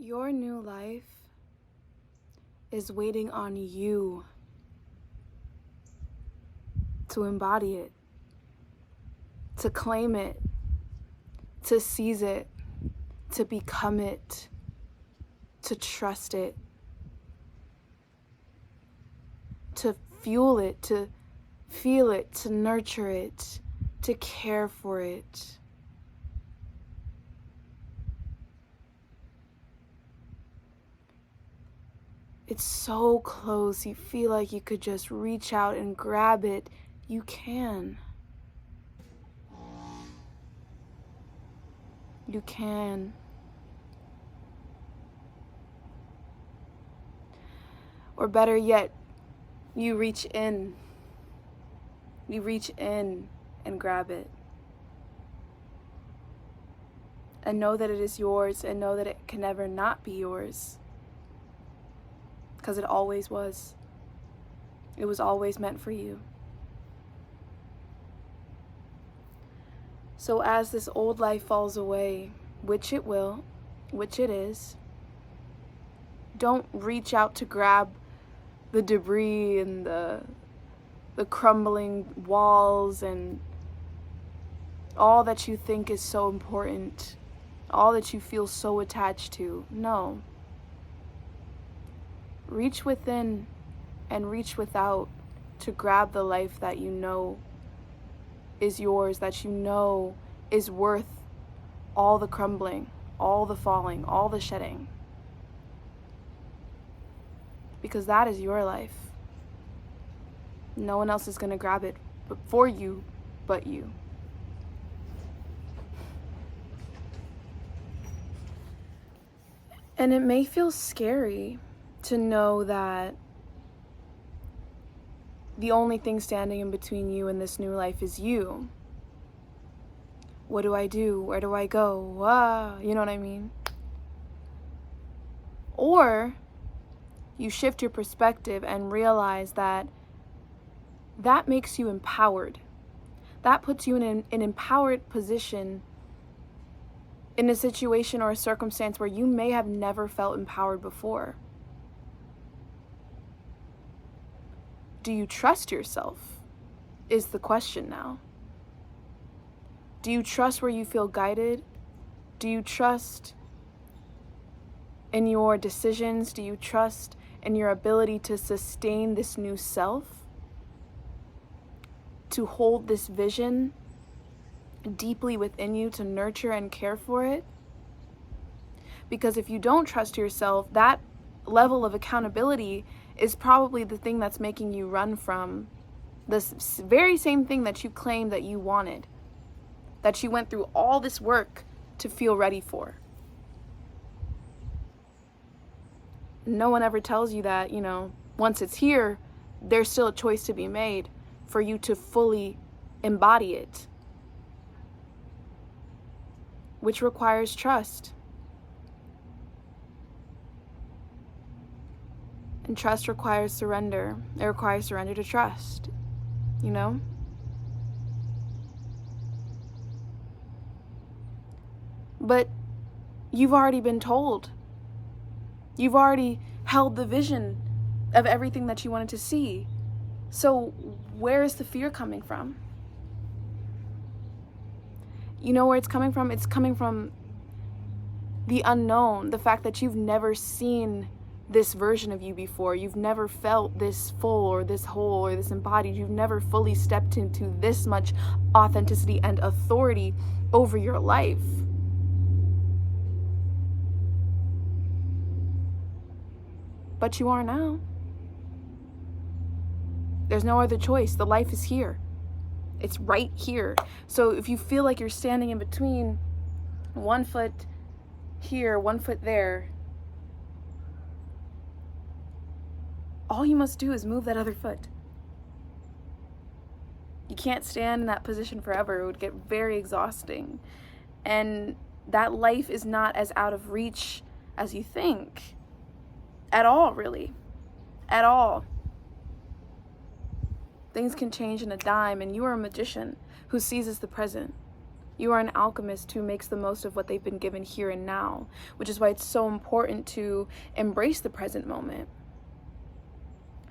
Your new life is waiting on you to embody it, to claim it, to seize it, to become it, to trust it, to fuel it, to feel it, to nurture it, to care for it. It's so close, you feel like you could just reach out and grab it. You can. You can. Or better yet, you reach in. You reach in and grab it. And know that it is yours, and know that it can never not be yours. Because it always was. It was always meant for you. So as this old life falls away, which it will, which it is, don't reach out to grab the debris and the crumbling walls and all that you think is so important, all that you feel so attached to. No. Reach within and reach without to grab the life that you know is yours, that you know is worth all the crumbling, all the falling, all the shedding. Because that is your life. No one else is going to grab it for you but you. And it may feel scary to know that the only thing standing in between you and this new life is you. What do I do? Where do I go? You know what I mean? Or you shift your perspective and realize that that makes you empowered. That puts you in an empowered position in a situation or a circumstance where you may have never felt empowered before. Do you trust yourself? Is the question now. Do you trust where you feel guided? Do you trust in your decisions? Do you trust in your ability to sustain this new self? To hold this vision deeply within you, to nurture and care for it? Because if you don't trust yourself, that level of accountability is probably the thing that's making you run from this very same thing that you claimed that you wanted, that you went through all this work to feel ready for. No one ever tells you that, once it's here, there's still a choice to be made for you to fully embody it, which requires trust. And trust requires surrender. It requires surrender to trust, But you've already been told. You've already held the vision of everything that you wanted to see. So where is the fear coming from? You know where it's coming from? It's coming from the unknown, the fact that you've never seen this version of you before. You've never felt this full or this whole or this embodied. You've never fully stepped into this much authenticity and authority over your life. But you are now. There's no other choice. The life is here. It's right here. So if you feel like you're standing in between, one foot here, one foot there, all you must do is move that other foot. You can't stand in that position forever. It would get very exhausting. And that life is not as out of reach as you think. At all, really. At all. Things can change in a dime, and you are a magician who seizes the present. You are an alchemist who makes the most of what they've been given here and now, which is why it's so important to embrace the present moment.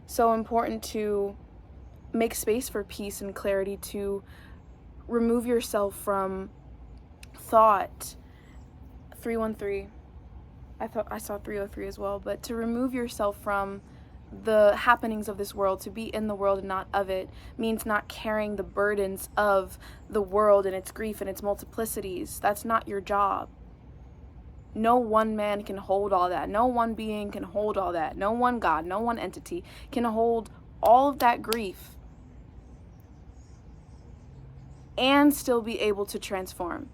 So important to make space for peace and clarity, to remove yourself from thought. 313. I saw 303 as well, but to remove yourself from the happenings of this world, to be in the world and not of it, means not carrying the burdens of the world and its grief and its multiplicities. That's not your job. No one man can hold all that. No one being can hold all that. No one God, no one entity can hold all of that grief and still be able to transform.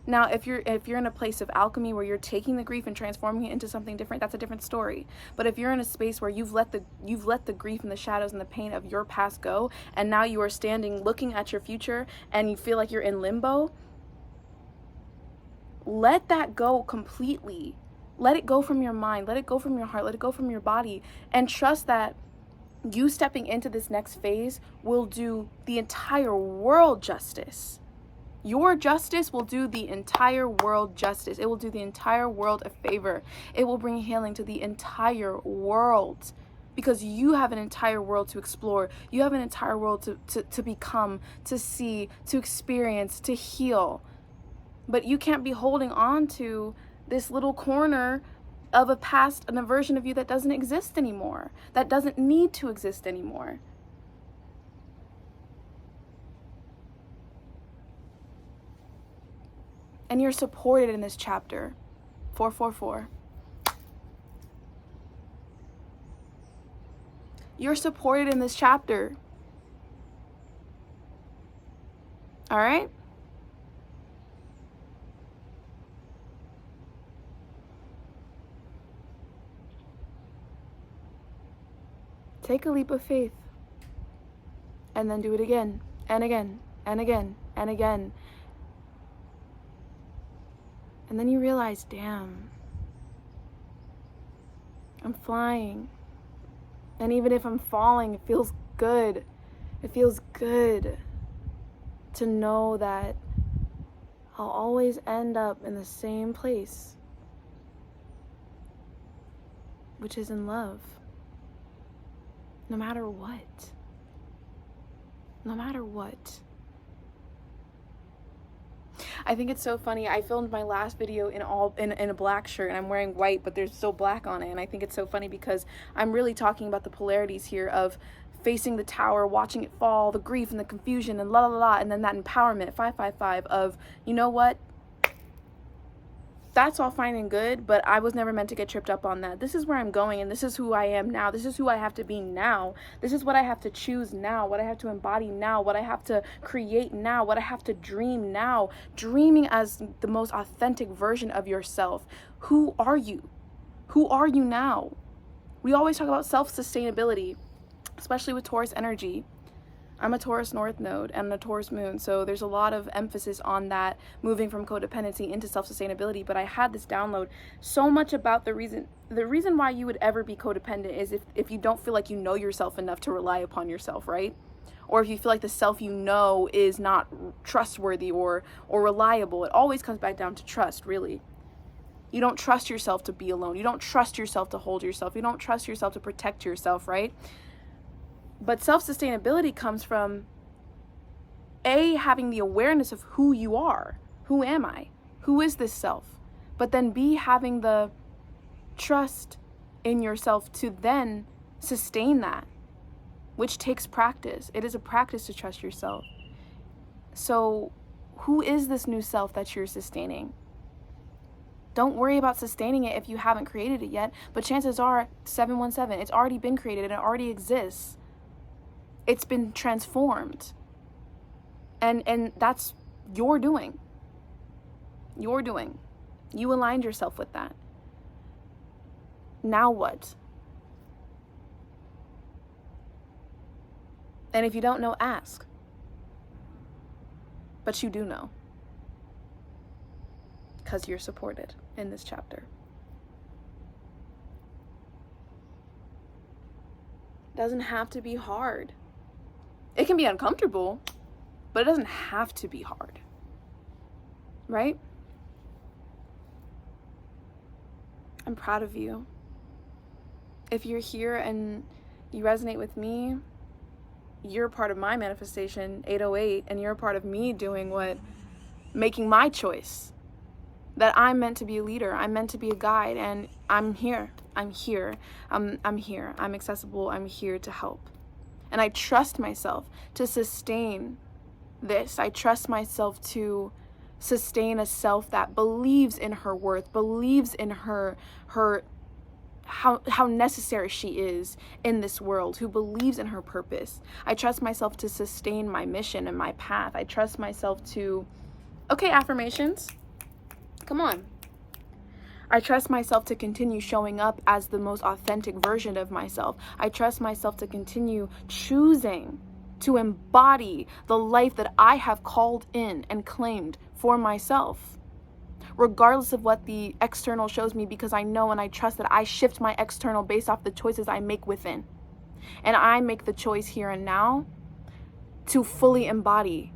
Now, if you're in a place of alchemy where you're taking the grief and transforming it into something different, that's a different story. But if you're in a space where you've let the grief and the shadows and the pain of your past go, and now you are standing looking at your future and you feel like you're in limbo, let that go completely. Let it go from your mind, let it go from your heart, let it go from your body, and trust that you stepping into this next phase will do the entire world justice. Your justice will do the entire world justice. It will do the entire world a favor. It will bring healing to the entire world, because you have an entire world to explore. You have an entire world to become, to see, to experience, to heal. But you can't be holding on to this little corner of a past and a version of you that doesn't exist anymore, that doesn't need to exist anymore. And you're supported in this chapter. 444. You're supported in this chapter. All right? Take a leap of faith. And then do it again, and again, and again, and again. And then you realize, damn, I'm flying. And even if I'm falling, it feels good. It feels good to know that I'll always end up in the same place, which is in love. No matter what. No matter what. I think it's so funny. I filmed my last video in a black shirt, and I'm wearing white, but there's still black on it. And I think it's so funny because I'm really talking about the polarities here of facing the tower, watching it fall, the grief and the confusion and la la la, and then that empowerment, 555, of, you know what? That's all fine and good, but I was never meant to get tripped up on that. This is where I'm going, and this is who I am now. This is who I have to be now. This is what I have to choose now, what I have to embody now, what I have to create now, what I have to dream now. Dreaming as the most authentic version of yourself. Who are you? Who are you now? We always talk about self-sustainability, especially with Taurus energy. I'm a Taurus North node and a Taurus moon, so there's a lot of emphasis on that, moving from codependency into self-sustainability. But I had this download so much about the reason why you would ever be codependent is if you don't feel like you know yourself enough to rely upon yourself, right? Or if you feel like the self you know is not trustworthy or reliable. It always comes back down to trust, really. You don't trust yourself to be alone. You don't trust yourself to hold yourself. You don't trust yourself to protect yourself, right? But self-sustainability comes from A, having the awareness of who you are. Who am I? Who is this self? But then B, having the trust in yourself to then sustain that, which takes practice. It is a practice to trust yourself. So who is this new self that you're sustaining? Don't worry about sustaining it if you haven't created it yet, but chances are 717, it's already been created and it already exists. It's been transformed. And that's your doing. Your doing. You aligned yourself with that. Now what? And if you don't know, ask. But you do know. Because you're supported in this chapter. Doesn't have to be hard. It can be uncomfortable, but it doesn't have to be hard. right? I'm proud of you. If you're here and you resonate with me, you're part of my manifestation 808, and you're a part of me making my choice. That I'm meant to be a leader, I'm meant to be a guide, and I'm here. I'm here. I'm here. I'm accessible. I'm here to help. And I trust myself to sustain this. I trust myself to sustain a self that believes in her worth, believes in her how necessary she is in this world, who believes in her purpose. I trust myself to sustain my mission and my path. I trust myself to, okay, affirmations, come on. I trust myself to continue showing up as the most authentic version of myself. I trust myself to continue choosing to embody the life that I have called in and claimed for myself, regardless of what the external shows me, because I know and I trust that I shift my external based off the choices I make within. And I make the choice here and now to fully embody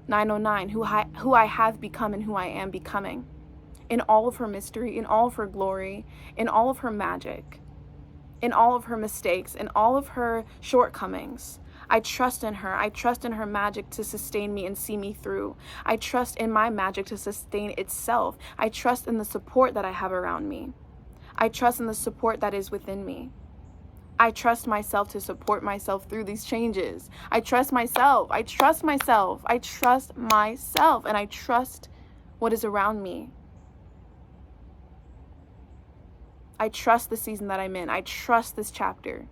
909, who I have become and who I am becoming, in all of her mystery, in all of her glory, in all of her magic, in all of her mistakes, in all of her shortcomings. I trust in her. I trust in her magic to sustain me and see me through. I trust in my magic to sustain itself. I trust in the support that I have around me. I trust in the support that is within me. I trust myself to support myself through these changes. I trust myself. I trust myself. I trust myself. And I trust what is around me. I trust the season that I'm in. I trust this chapter.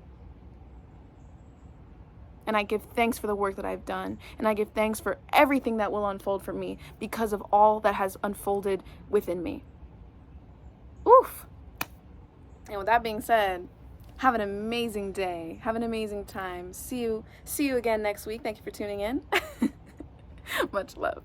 And I give thanks for the work that I've done. And I give thanks for everything that will unfold for me because of all that has unfolded within me. Oof. And with that being said, have an amazing day. Have an amazing time. See you again next week. Thank you for tuning in. Much love.